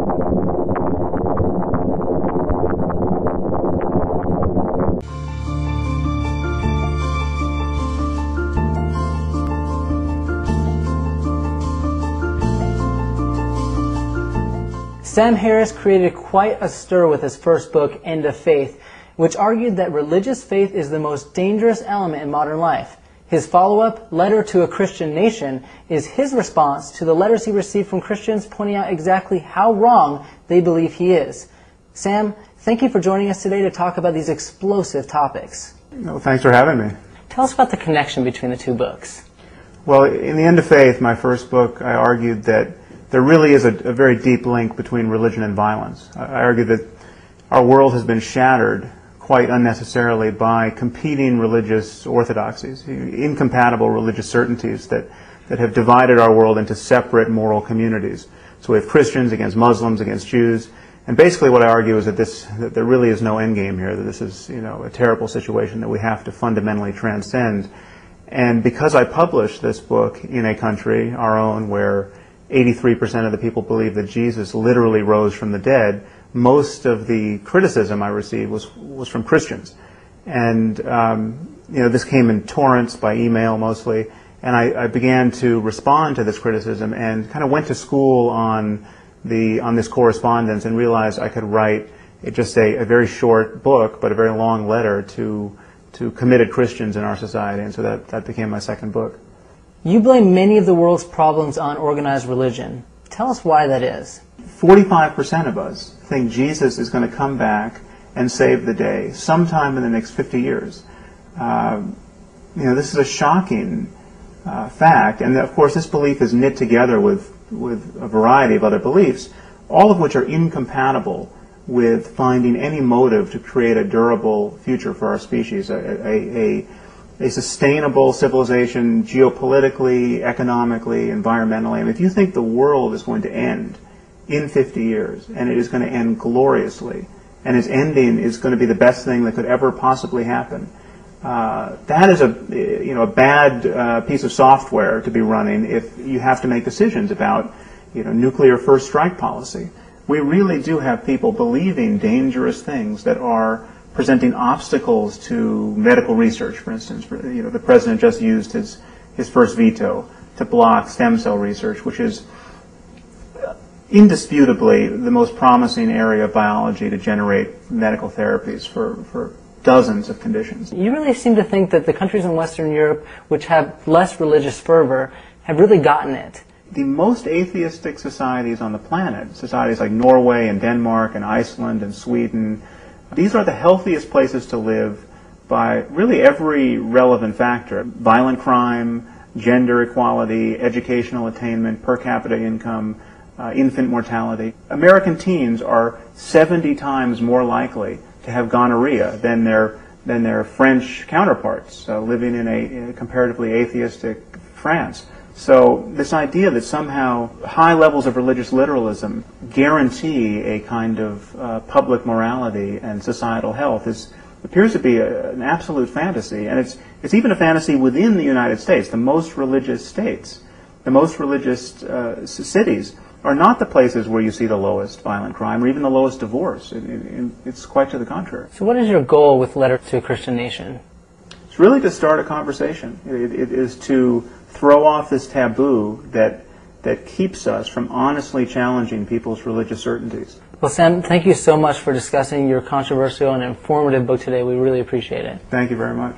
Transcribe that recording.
Sam Harris created quite a stir with his first book, End of Faith, which argued that religious faith is the most dangerous element in modern life. His follow-up, Letter to a Christian Nation, is his response to the letters he received from Christians pointing out exactly how wrong they believe he is. Sam, thank you for joining us today to talk about these explosive topics. Well, thanks for having me. Tell us about the connection between the two books. Well, in The End of Faith, my first book, I argued that there really is a very deep link between religion and violence. I argued that our world has been shattered quite unnecessarily by competing religious orthodoxies, incompatible religious certainties that have divided our world into separate moral communities. So we have Christians against Muslims, against Jews, and basically what I argue is that there really is no end game here, that this is a terrible situation that we have to fundamentally transcend. And because I published this book in a country, our own, where 83% of the people believe that Jesus literally rose from the dead, most of the criticism I received was from Christians. And this came in torrents by email mostly, and I began to respond to this criticism and kind of went to school on this correspondence and realized I could write just a very short book, but a very long letter to committed Christians in our society, and so that became my second book. You blame many of the world's problems on organized religion. Tell us why that is. 45% of us think Jesus is going to come back and save the day sometime in the next 50 years. This is a shocking fact, and of course this belief is knit together with a variety of other beliefs, all of which are incompatible with finding any motive to create a durable future for our species, a sustainable civilization geopolitically, economically, environmentally. I mean, if you think the world is going to end in 50 years, and it is going to end gloriously, and its ending is going to be the best thing that could ever possibly happen, that is a bad piece of software to be running if you have to make decisions about nuclear first strike policy. We really do have people believing dangerous things that are presenting obstacles to medical research, for instance. The president just used his first veto to block stem cell research, which is indisputably the most promising area of biology to generate medical therapies for dozens of conditions. You really seem to think that the countries in Western Europe, which have less religious fervor, have really gotten it. The most atheistic societies on the planet, societies like Norway and Denmark and Iceland and Sweden, these are the healthiest places to live by really every relevant factor: violent crime, gender equality, educational attainment, per capita income, infant mortality. American teens are 70 times more likely to have gonorrhea than their French counterparts living in a comparatively atheistic France. So this idea that somehow high levels of religious literalism guarantee a kind of public morality and societal health appears to be an absolute fantasy, and it's even a fantasy within the United States. The most religious states, the most religious cities, are not the places where you see the lowest violent crime or even the lowest divorce. It's quite to the contrary. So what is your goal with Letter to a Christian Nation? It's really to start a conversation. It is to throw off this taboo that keeps us from honestly challenging people's religious certainties. Well, Sam, thank you so much for discussing your controversial and informative book today. We really appreciate it. Thank you very much.